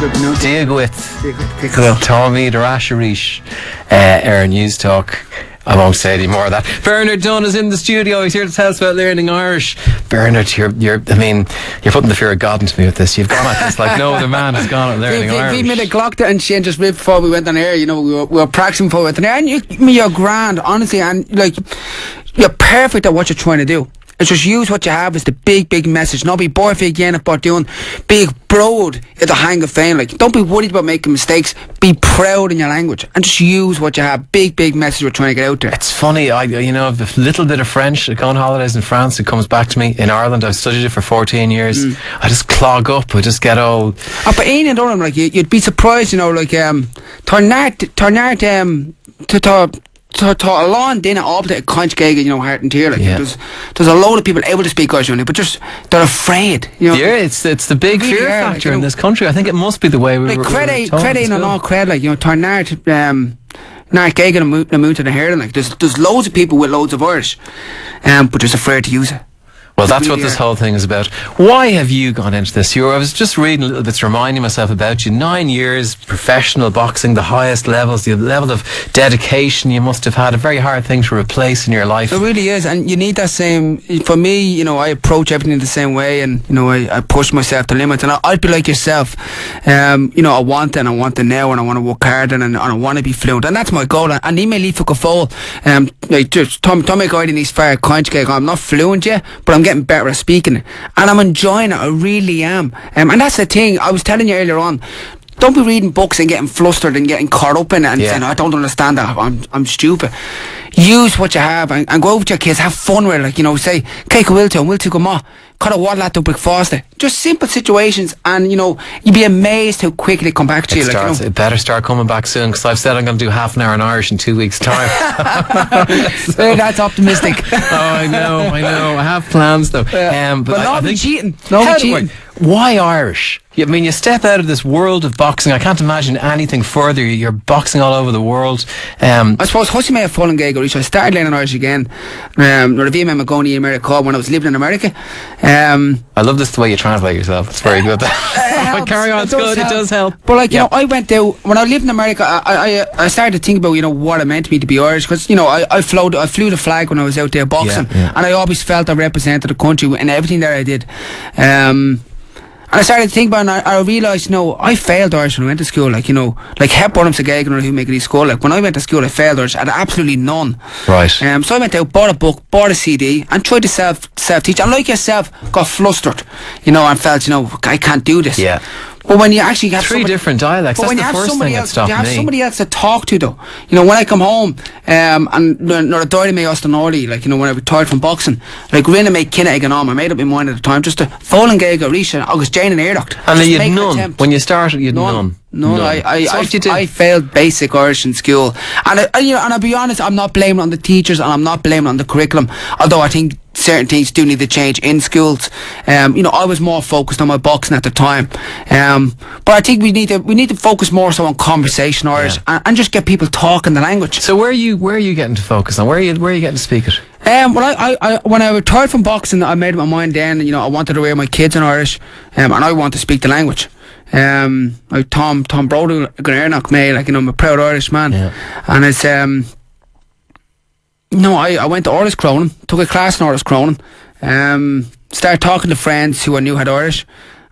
Díagwit Tommy the Rasharish News Talk. I won't say any more of that. Bernard Dunne is in the studio. He's here to tell us about learning Irish. Bernard, you're putting the fear of God into me with this. You've gone at this like no other man has gone at learning Irish. We made a clock and Shane just ripped before we went on air. You know, we were practicing before we went on air. And you're grand, honestly, and like you're perfect at what you're trying to do. It's just use what you have as the big message. Not be bored for again about doing big broad at the hang of fame. Like, don't be worried about making mistakes. Be proud in your language and just use what you have. Big message we're trying to get out there. It's funny, I've a little bit of French. I go on holidays in France. It comes back to me. In Ireland, I've studied it for 14 years. I just clog up. I just get all. But Ian and Durham, like you'd be surprised, like to a lawn dinner opposite a conch gig, Heart and Tear. Like there's a load of people able to speak Irish only, but just they're afraid. Yeah, it's the big fear factor in this country. I think it must be the way we were taught. Cred and all cred, like Tarnart, Nart Gagan and Moon to the Heron. Like there's loads of people with loads of Irish, but just afraid to use it. Well, that's what this whole thing is about. Why have you gone into this? I was just reading a little bit, reminding myself about you. 9 years, professional boxing, the highest levels, the level of dedication you must have had. A very hard thing to replace in your life. It really is, and you need that same. For me, I approach everything the same way, and I push myself to limits. And I'd be like yourself. I want it, and I want it now, and I want to work hard, and I want to be fluent, and that's my goal. And he may leave for Gafol. Just Tommy guide in these far conch gig. I'm not fluent yet, but I'm getting better at speaking it, and I'm enjoying it. I really am, and that's the thing I was telling you earlier on. Don't be reading books and getting flustered and getting caught up in it and saying, I don't understand that, I'm stupid. Use what you have and go out with your kids, have fun with it. Say Cake will to go ma cut a waddle at the brick faster. Just simple situations, and you'd be amazed how quickly they come back to you. It better start coming back soon, because I've said I'm going to do half an hour in Irish in 2 weeks' time. That's optimistic. I know. I have plans though. But not be cheating. Why Irish? You step out of this world of boxing. I can't imagine anything further. You're boxing all over the world. I suppose Hussey may have fallen gay. I started learning Irish again. Magoni America when I was living in America. I love this the way you translate yourself. It's very good. Carry on. It's good. It does help. But I went out when I lived in America. I started to think about what it meant to me to be Irish, because I flew the flag when I was out there boxing, and I always felt I represented the country in everything that I did. And I started to think about it, and I realised, I failed Irish when I went to school. Like Hep Burnham Sagagan who make it school. Like when I went to school, I failed Irish. I had absolutely none. Right. So I went out, bought a book, bought a CD, and tried to self-teach. And like yourself, got flustered, and felt, I can't do this. Yeah. But when you actually have three different dialects, that's the first thing that stopped me. You have somebody else to talk to, though. When I come home, and not a diary me Austin Orley, when I retired from boxing, Rinna made Kinna again on. I made up my mind at the time just to Folan Gaga, Risha, August Jane and Airdoct. And then you had none. When you started, you had none. No, I failed basic Irish in school, and I'll be honest, I'm not blaming on the teachers, and I'm not blaming on the curriculum. Although I think certain things do need to change in schools. I was more focused on my boxing at the time, but I think we need to focus more so on conversation Irish and just get people talking the language. So where are you getting to focus on? Where are you getting to speak it? When I retired from boxing, I made up my mind then. I wanted to rear my kids in Irish, and I want to speak the language. Like Tom Brody, Grannock May, I'm a proud Irish man, and it's I went to Irish Cronin, took a class in Irish Cronin, started talking to friends who I knew had Irish,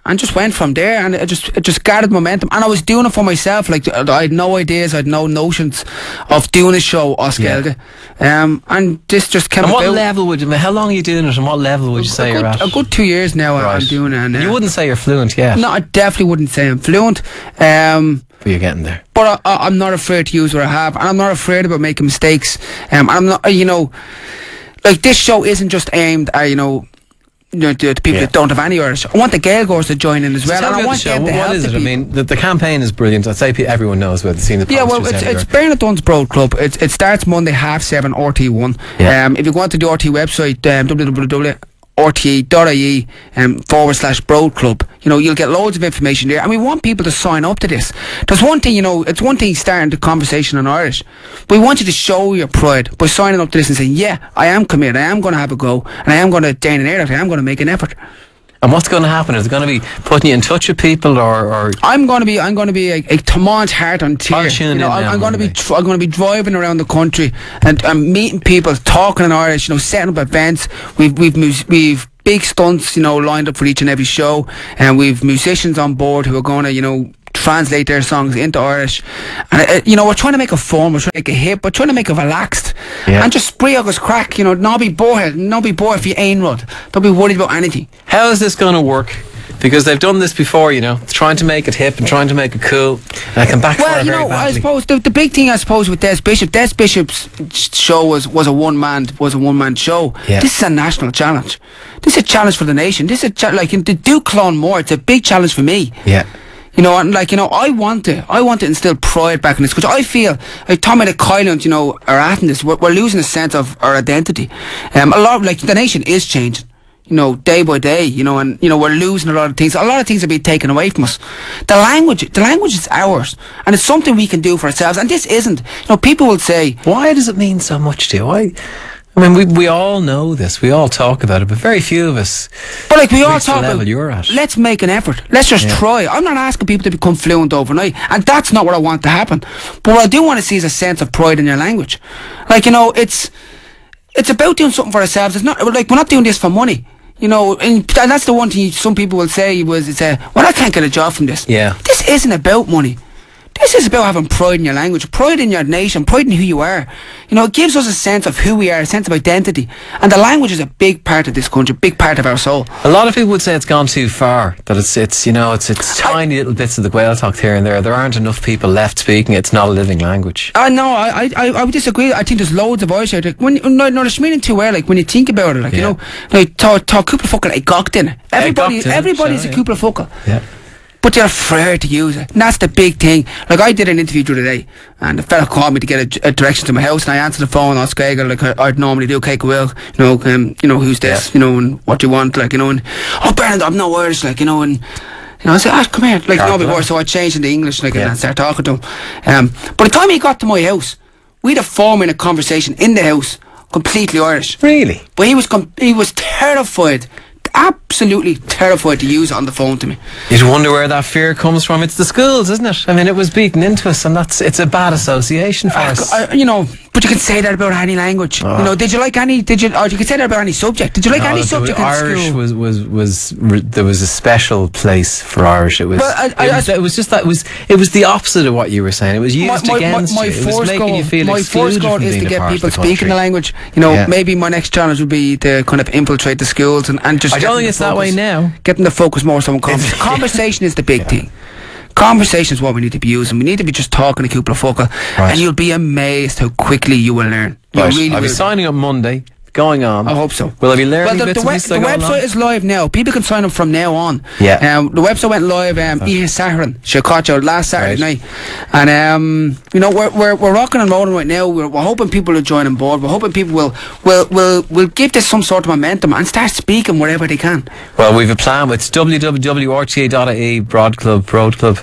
and just went from there, and it just gathered momentum, and I was doing it for myself. I had no ideas, I had no notions of doing a show Oskelga, and this just came about. And what level how long are you doing it, and what level would you say you're at? A good 2 years now. I'm doing it, and you wouldn't say you're fluent yet? No, I definitely wouldn't say I'm fluent, but you're getting there. But I'm not afraid to use what I have, and I'm not afraid about making mistakes. I'm not, this show isn't just aimed at the people that don't have any Irish. I want the Gaelgoers to join in as well, and I want them to help. What is it? The campaign is brilliant. I'd say everyone knows about the scene. It's Bernard Dunne's Broad Club. It starts Monday 7:30 RT1. If you go onto the RT website, rte.ie /Broad Club, you'll get loads of information there, and we want people to sign up to this. There's one thing, it's one thing starting the conversation in Irish, but we want you to show your pride by signing up to this and saying, I am committed, I am going to have a go, and I am going to Dane and Air, I am going to make an effort. And what's going to happen? Is it going to be putting you in touch with people, or I'm going to be a Tomon's heart on tear. I'm going to be driving around the country and meeting people, talking in Irish. Setting up events. We've big stunts, lined up for each and every show, and we've musicians on board who are going to, translate their songs into Irish. And we're trying to make it fun, we're trying to make it hip, we're trying to make it relaxed, and just spree August crack. Not be bored if you ain't rud. Don't be worried about anything. How is this going to work? Because they've done this before, trying to make it hip and trying to make it cool, and it can backfire very badly. I suppose the big thing, with Des Bishop's show was a one man show. Yeah. This is a national challenge. This is a challenge for the nation. This is to do Clonmore. It's a big challenge for me. Yeah. I want to instill pride back in this, because I feel like Tommy the Kylands, are at this. We're losing a sense of our identity. A lot of, the nation is changing. Day by day, and we're losing a lot of things. A lot of things are being taken away from us. The language is ours, and it's something we can do for ourselves. And this isn't. People will say, why does it mean so much to you? I mean, we all know this. We all talk about it, but very few of us. But we all talk about. You're at. Let's make an effort. Let's just try. I'm not asking people to become fluent overnight, and that's not what I want to happen. But what I do want to see is a sense of pride in your language. It's about doing something for ourselves. It's not we're not doing this for money. And that's the one thing some people will say well, I can't get a job from this. Yeah. This isn't about money. This is about having pride in your language, pride in your nation, pride in who you are. It gives us a sense of who we are, a sense of identity. And the language is a big part of this country, a big part of our soul. A lot of people would say it's gone too far, that it's tiny little bits of the Gael talk here and there. There aren't enough people left speaking. It's not a living language. No, I would disagree. I think there's loads of Irish out there. There's meaning too well, when you think about it, talk cúpla focal a gach dinner. Everybody's a cúpla focal. Yeah. But they're afraid to use it. And that's the big thing. I did an interview the other day, and the fella called me to get a direction to my house, and I answered the phone on Skagel like I'd normally do. Okay, Will, who's this? Yeah. And what do you want? And Bernard, I'm no Irish, and I said, come here, before. So I changed into English, and I started talking to him. By the time he got to my house, we'd have 4 minute conversation in the house, completely Irish. Really? But he was terrified. Absolutely terrified to use it on the phone to me. You'd wonder where that fear comes from. It's the schools, isn't it? I mean, it was beaten into us, and it's a bad association for us. But you can say that about any language. Oh. Or you can say that about any subject. Did you like any subject in Irish school? There was a special place for Irish. It was. It was just that. It was the opposite of what you were saying. It was used against you. It was making you feel excluded. My first goal is to get people speaking the language. Maybe my next challenge would be to kind of infiltrate the schools and just. I don't think it's that way now. Getting the focus more on conversation. Conversation is the big thing. Conversation is what we need to be using. We need to be just talking a cúpla focal, and you'll be amazed how quickly you will learn. I'll be signing up Monday. Going on. I hope so. Will I be learning the website is live now. People can sign up from now on. Yeah. The website went live Saharan, Chicago last Saturday night, and we're rocking and rolling right now. We're hoping people will join on board. We're hoping people will give this some sort of momentum and start speaking wherever they can. Well, we've a plan. It's www.rta Broad Club Broad Club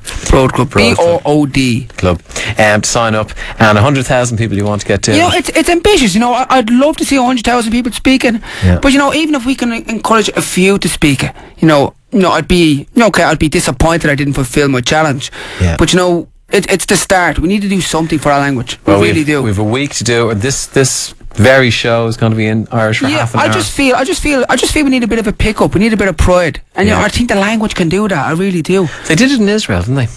to sign up, and 100,000 people you want to get to. It's ambitious. I'd love to see 100,000 people speaking, but even if we can encourage a few to speak it, I'd be disappointed I didn't fulfil my challenge. Yeah. But it's the start. We need to do something for our language. We really do. We have a week to do it. This very show is going to be in Irish for half an hour. I just feel we need a bit of a pick-up. We need a bit of pride, and I think the language can do that. I really do. They did it in Israel, didn't they?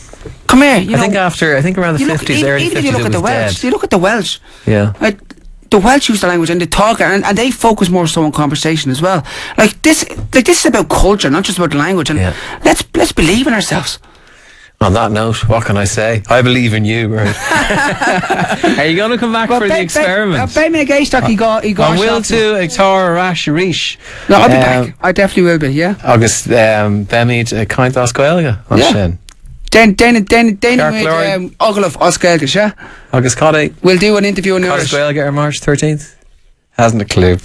Come here. I think around the 50s, early 50s, even if you look at the Welsh. You look at the Welsh. Yeah. The Welsh use the language and they talk, and they focus more so on conversation as well. This is about culture, not just about the language. And let's believe in ourselves. On that note, what can I say? I believe in you, right? Are you going to come back for the experiment? Me a gaystock he got. I will too. Ictar Rash Rish. No, I'll be back. I definitely will be. Yeah. August Bemid Kaint Oscoelga on Shin. Then Oglof Oscailga, yeah? August Coddy. We'll do an interview in Irish. Oscailga on March 13th. Hasn't a clue. Don't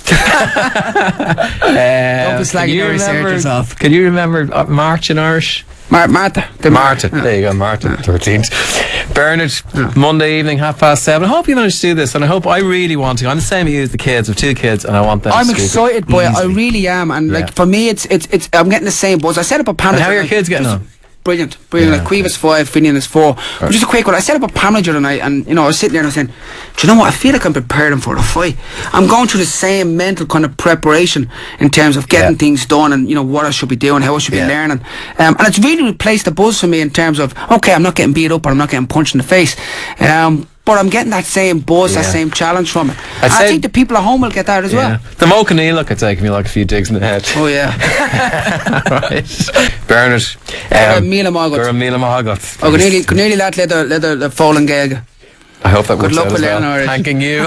be slagging your researchers off. Can you remember March in Irish? Martha. Martha. There you go, Martha. 13th. Bernard, Monday evening, 7:30. I hope you manage to do this, and I really want to. I'm the same as you as the kids. I have 2 kids, and I want them. I'm excited, boy. I really am, and like for me, it's I'm getting the same buzz. I set up a panel. And how are your kids getting on? Brilliant. Like Queeve is 5, Finian is 4. But just a quick one. I set up a panel the other night, and I was sitting there and I was saying, do you know what? I feel like I'm preparing for the fight. I'm going through the same mental kind of preparation in terms of getting things done, and what I should be doing, how I should be learning. And it's really replaced the buzz for me in terms of, okay, I'm not getting beat up, or I'm not getting punched in the face. But I'm getting that same buzz, that same challenge from it. I think the people at home will get that as well. The Mo O'Neill could take me like a few digs in the head. Oh yeah. Right. Bernard. Míle mágat. Míle mágat. Go nearly that le the fallen gag. I hope that Good works luck out with as well. Irish. Thanking you.